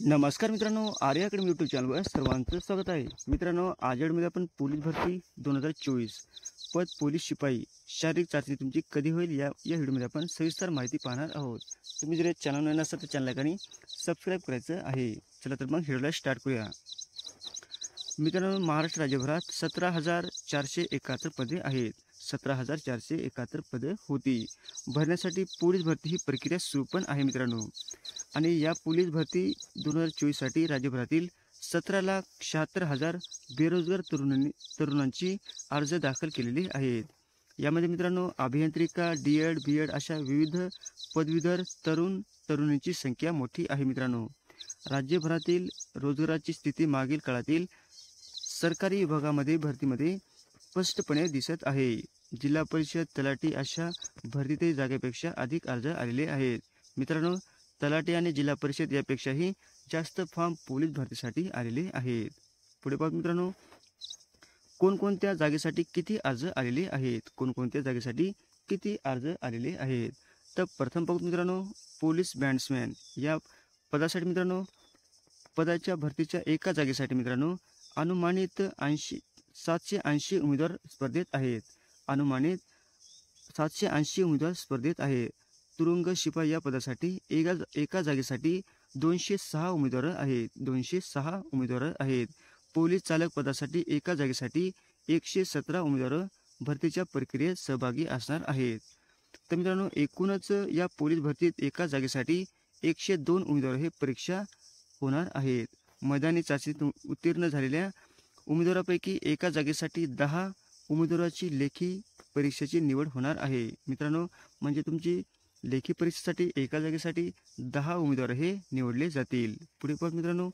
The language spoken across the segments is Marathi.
नमस्कार मित्रांनो, आर्या अकॅडमी यूट्यूब चॅनलवर सर्वांचं स्वागत आहे. मित्रांनो, आज मध्ये आपण पोलीस भरती 2024 पद पोलीस शिपाई शारीरिक चाचणी तुमची कधी होईल या व्हिडिओमध्ये आपण सविस्तर माहिती पाहणार आहोत. तुम्ही जर चॅनल नवीन असाल तर चॅनलला सबस्क्राईब करायचं आहे. चला तर मग व्हिडिओला स्टार्ट करूया. मित्रांनो, महाराष्ट्र राज्यभरात 17,471 पदे आहेत. 17,471 पदे होती. भरण्यासाठी पोलीस भरती ही प्रक्रिया सुरू पण आहे मित्रांनो. आणि या पोलीस भरती 2024साठी राज्यभरातील 17,76,000 बेरोजगार तरुणांची अर्ज दाखल केलेली आहेत. यामध्ये मित्रांनो अभियांत्रिका, डीएड, बीएड अशा विविध पदवीधर तरुणींची संख्या मोठी आहे मित्रांनो. राज्यभरातील रोजगाराची स्थिती मागील काळातील सरकारी विभागामध्ये भरतीमध्ये स्पष्टपणे दिसत आहे. जिल्हा परिषद, तलाठी अशा भरती जागेपेक्षा अधिक अर्ज आलेले आहेत. मित्रांनो, तलाठी आणि जिल्हा परिषद यापेक्षाही जास्त फॉर्म पोलीस भरतीसाठी आलेले आहेत. पुढे पाहू मित्रांनो, कोणकोणत्या जागेसाठी किती अर्ज आलेले आहेत. कोणकोणत्या जागेसाठी किती अर्ज आलेले आहेत. तर प्रथम पाहू मित्रांनो, पोलीस बॅट्समॅन या पदासाठी मित्रांनो, पदाच्या भरतीच्या एका जागेसाठी मित्रांनो अनुमानित 780 उमेदवार स्पर्धेत आहेत. अनुमानित 780 उमेदवार स्पर्धेत आहेत. तुरुंग शिपाई या पदासाठी एका जागेसाठी 206 उमेदवार आहेत. 206 उमेदवार आहेत. पोलीस चालक पदासाठी एका जागेसाठी 117 उमेदवार भरतीच्या प्रक्रियेत सहभागी असणार आहेत. तर मित्रांनो, एकूणच या पोलीस भरतीत एका जागेसाठी 102 उमेदवार हे परीक्षा होणार आहेत. मैदानी चाचणीत उत्तीर्ण झालेल्या उमेदवारापैकी एका जागेसाठी 10 उमेदवाराची लेखी परीक्षेची निवड होणार आहे. मित्रांनो, म्हणजे तुमची लेखी परीक्षेसाठी एका जागेसाठी 10 उमेदवार हे निवडले जातील. पुढे पाहू मित्रांनो,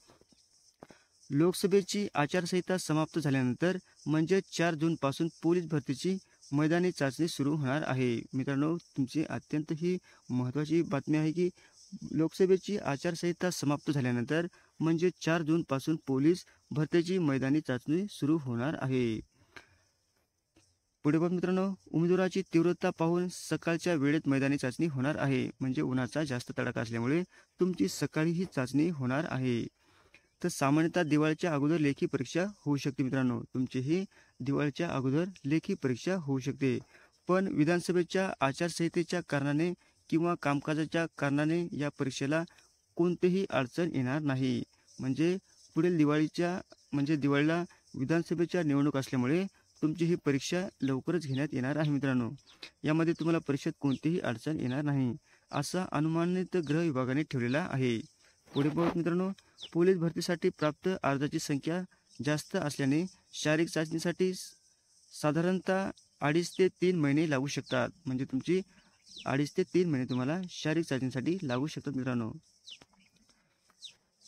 लोकसभेची आचारसंहिता समाप्त झाल्यानंतर म्हणजे 4 जूनपासून पोलीस भरतीची मैदानी चाचणी सुरू होणार आहे. मित्रांनो, तुमची अत्यंत ही महत्त्वाची बातमी आहे की लोकसभेची आचारसंहिता समाप्त झाल्यानंतर म्हणजे 4 जूनपासून पोलीस भरतीची मैदानी चाचणी सुरू होणार आहे. पुढे बघा मित्रांनो, उमेदवाराची तीव्रता पाहून सकाळच्या वेळेत मैदानी चाचणी होणार आहे. म्हणजे उन्हाचा जास्त तडाखा असल्यामुळे तुमची सकाळी ही चाचणी होणार आहे. तर सामान्यतः दिवाळीच्या अगोदर लेखी परीक्षा होऊ शकते मित्रांनो. तुमची ही दिवाळीच्या अगोदर लेखी परीक्षा होऊ शकते. पण विधानसभेच्या आचारसंहितेच्या कारणाने किंवा कामकाजाच्या कारणाने या परीक्षेला कोणतीही अडचण येणार नाही. म्हणजे पुढील दिवाळीला विधानसभेच्या निवडणूक असल्यामुळे तुमची ही परीक्षा लवकरच घेण्यात येणार आहे मित्रांनो. यामध्ये तुम्हाला परीक्षेत कोणतीही अडचण येणार नाही असा अनुमानित गृह विभागाने ठेवलेला आहे. पुढे बघा मित्रांनो, पोलीस भरतीसाठी प्राप्त अर्जाची संख्या जास्त असल्याने शारीरिक चाचणीसाठी साधारणतः 2.5 ते 3 महिने लागू शकतात. म्हणजे तुमची 2.5 ते 3 महिने तुम्हाला शारीरिक चाचणीसाठी लागू शकतात मित्रांनो.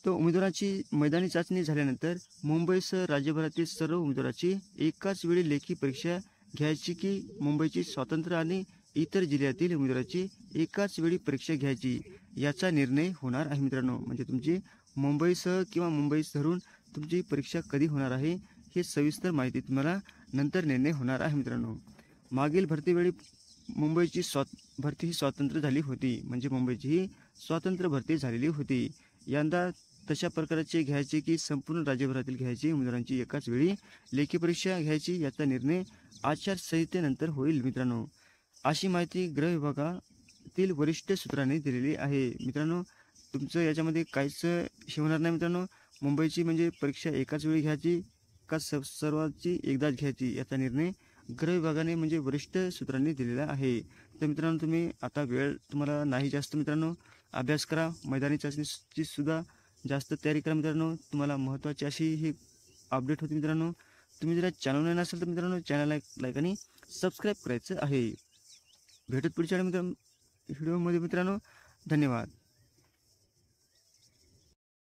तो उमेदवाराची मैदानी चाचणी झाल्यानंतर मुंबईसह राज्यभरातील सर्व उमेदवाराची एकाच वेळी लेखी परीक्षा घ्यायची की मुंबईची स्वतंत्र आणि इतर जिल्ह्यातील उमेदवाराची एकाच वेळी परीक्षा घ्यायची याचा निर्णय होणार आहे मित्रांनो. म्हणजे तुमची मुंबईसह किंवा मुंबई धरून तुमची परीक्षा कधी होणार आहे हे सविस्तर माहिती तुम्हाला नंतर निर्णय होणार आहे मित्रांनो. मागील भरतीवेळी मुंबईची भरती ही स्वतंत्र झाली होती. म्हणजे मुंबईची ही स्वतंत्र भरती झालेली होती. यंदा तशा प्रकारचे घ्यायचे की संपूर्ण राज्यभरातील घ्यायची उमेदवारांची एकाच वेळी लेखी परीक्षा घ्यायची याचा निर्णय आचारसंहितेनंतर होईल मित्रांनो. अशी माहिती गृह विभागातील वरिष्ठ सूत्रांनी दिलेली आहे. मित्रांनो, तुमचं याच्यामध्ये काहीच हे होणार नाही मित्रांनो. मुंबईची म्हणजे परीक्षा एकाच वेळी घ्यायची का सर्वांची एकदाच घ्यायची याचा निर्णय गृह विभागाने म्हणजे वरिष्ठ सूत्रांनी दिलेला आहे. तर मित्रांनो, तुम्ही आता वेळ तुम्हाला नाही जास्त मित्रांनो, अभ्यास करा. मैदानी चाचणीची सुद्धा जास्त तयारी करा मित्रांनो. तुम्हाला महत्त्वाची अशी ही अपडेट होती मित्रांनो. तुम्ही जर चॅनल नवीन असेल तर मित्रांनो चॅनलला लाईक आणि सबस्क्राईब करायचं आहे. भेटत पुढच्या व्हिडिओमध्ये मित्रांनो. धन्यवाद.